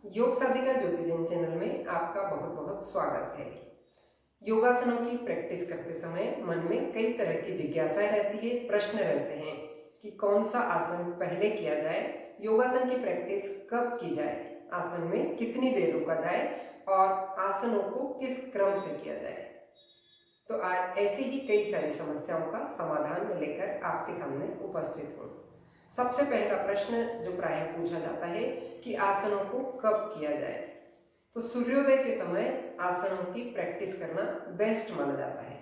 योग साधिका ज्योति जैन चैनल में आपका बहुत बहुत स्वागत है। योगासनों की प्रैक्टिस करते समय मन में कई तरह की जिज्ञासाएं रहती है, प्रश्न रहते हैं कि कौन सा आसन पहले किया जाए, योगासन की प्रैक्टिस कब की जाए, आसन में कितनी देर रुका जाए और आसनों को किस क्रम से किया जाए। तो आज ऐसी ही कई सारी समस्याओं का समाधान मैं लेकर आपके सामने उपस्थित हूँ। सबसे पहला प्रश्न जो प्रायः पूछा जाता है कि आसनों को कब किया जाए, तो सूर्योदय के समय आसनों की प्रैक्टिस करना बेस्ट माना जाता है।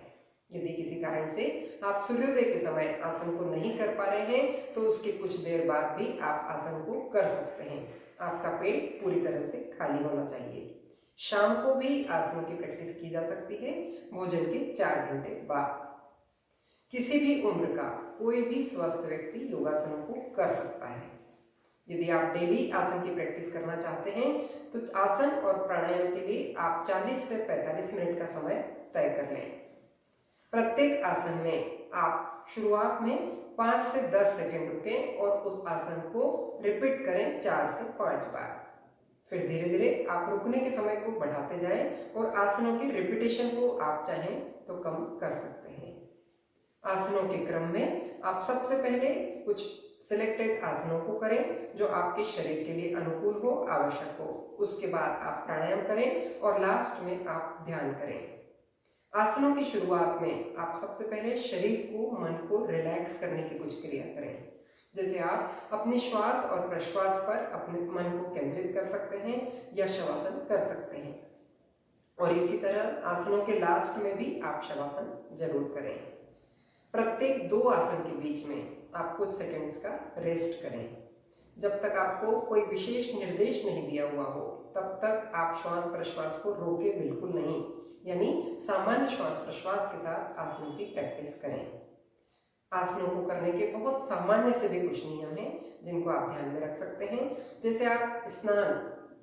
यदि किसी कारण से आप सूर्योदय के समय आसन को नहीं कर पा रहे हैं तो उसके कुछ देर बाद भी आप आसन को कर सकते हैं। आपका पेट पूरी तरह से खाली होना चाहिए। शाम को भी आसनों की प्रैक्टिस की जा सकती है, भोजन के 4 घंटे बाद। किसी भी उम्र का कोई भी स्वस्थ व्यक्ति योगासनों को कर सकता है। यदि आप डेली आसन की प्रैक्टिस करना चाहते हैं तो आसन और प्राणायाम के लिए आप 40 से 45 मिनट का समय तय कर लें। प्रत्येक आसन में आप शुरुआत में 5 से 10 सेकंड रुकें और उस आसन को रिपीट करें 4 से 5 बार। फिर धीरे धीरे आप रुकने के समय को बढ़ाते जाएं और आसनों की रिपीटेशन को आप चाहें तो कम कर सकते हैं। आसनों के क्रम में आप सबसे पहले कुछ सिलेक्टेड आसनों को करें जो आपके शरीर के लिए अनुकूल हो, आवश्यक हो। उसके बाद आप प्राणायाम करें और लास्ट में आप ध्यान करें। आसनों की शुरुआत में आप सबसे पहले शरीर को, मन को रिलैक्स करने की कुछ क्रिया करें। जैसे आप अपने श्वास और प्रश्वास पर अपने मन को केंद्रित कर सकते हैं या शवासन कर सकते हैं। और इसी तरह आसनों के लास्ट में भी आप शवासन जरूर करें। प्रत्येक 2 आसन के बीच में आप कुछ सेकंड्स का रेस्ट करें। जब तक आपको कोई विशेष निर्देश नहीं दिया हुआ हो तब तक आप श्वास प्रश्वास को रोके बिल्कुल नहीं, यानी सामान्य श्वास प्रश्वास के साथ आसनों की प्रैक्टिस करें। आसनों को करने के बहुत सामान्य से भी कुछ नियम हैं जिनको आप ध्यान में रख सकते हैं। जैसे आप स्नान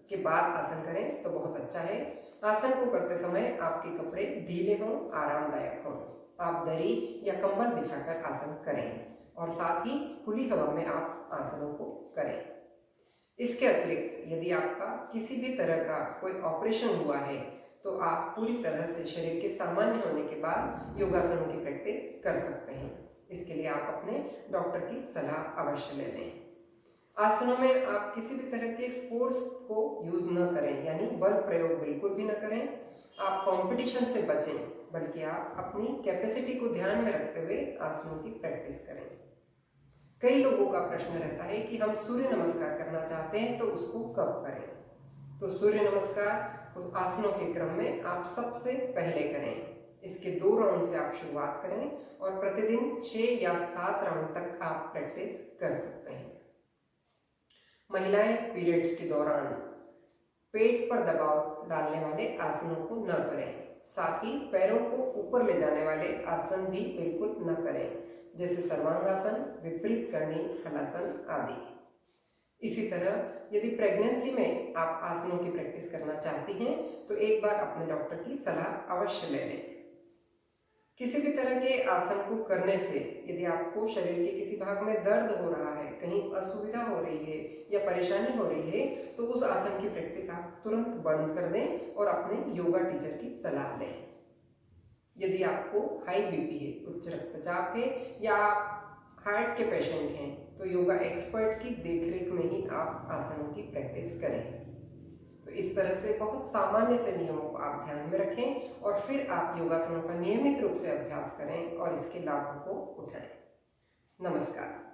के बाद आसन करें तो बहुत अच्छा है। आसन को करते समय आपके कपड़े ढीले हों, आरामदायक हों। आप दरी या कंबल बिछाकर आसन करें और साथ ही खुली हवा में आप आसनों को करें। इसके अतिरिक्त यदि आपका किसी भी तरह का कोई ऑपरेशन हुआ है तो आप पूरी तरह से शरीर के सामान्य होने के बाद योगासनों की प्रैक्टिस कर सकते हैं। इसके लिए आप अपने डॉक्टर की सलाह अवश्य ले लें। आसनों में आप किसी भी तरह के फोर्स को यूज न करें, यानी बल प्रयोग बिल्कुल भी न करें। आप कंपटीशन से बचें, बल्कि आप अपनी कैपेसिटी को ध्यान में रखते हुए आसनों की प्रैक्टिस करें। कई लोगों का प्रश्न रहता है कि हम सूर्य नमस्कार करना चाहते हैं तो उसको कब करें। तो सूर्य नमस्कार उस आसनों के क्रम में आप सबसे पहले करें। इसके 2 राउंड से आप शुरुआत करें और प्रतिदिन 6 या 7 राउंड तक आप प्रैक्टिस कर सकते हैं। महिलाएं पीरियड्स के दौरान पेट पर दबाव डालने वाले आसनों को न करें। साथ ही पैरों को ऊपर ले जाने वाले आसन भी बिल्कुल न करें, जैसे सर्वांगासन, विपरीत करणी, हलासन आदि। इसी तरह यदि प्रेगनेंसी में आप आसनों की प्रैक्टिस करना चाहती हैं तो एक बार अपने डॉक्टर की सलाह अवश्य ले लें। किसी भी तरह के आसन को करने से यदि आपको शरीर के किसी भाग में दर्द हो रहा है, कहीं असुविधा हो रही है या परेशानी हो रही है तो उस आसन की प्रैक्टिस आप तुरंत बंद कर दें और अपने योगा टीचर की सलाह लें। यदि आपको हाई बीपी है, उच्च रक्तचाप है या हार्ट के पेशेंट हैं तो योगा एक्सपर्ट की देखरेख में ही आप आसनों की प्रैक्टिस करें। तो इस तरह से बहुत सामान्य से नियमों को आप ध्यान में रखें और फिर आप योगासनों का नियमित रूप से अभ्यास करें और इसके लाभों को उठाएं। नमस्कार।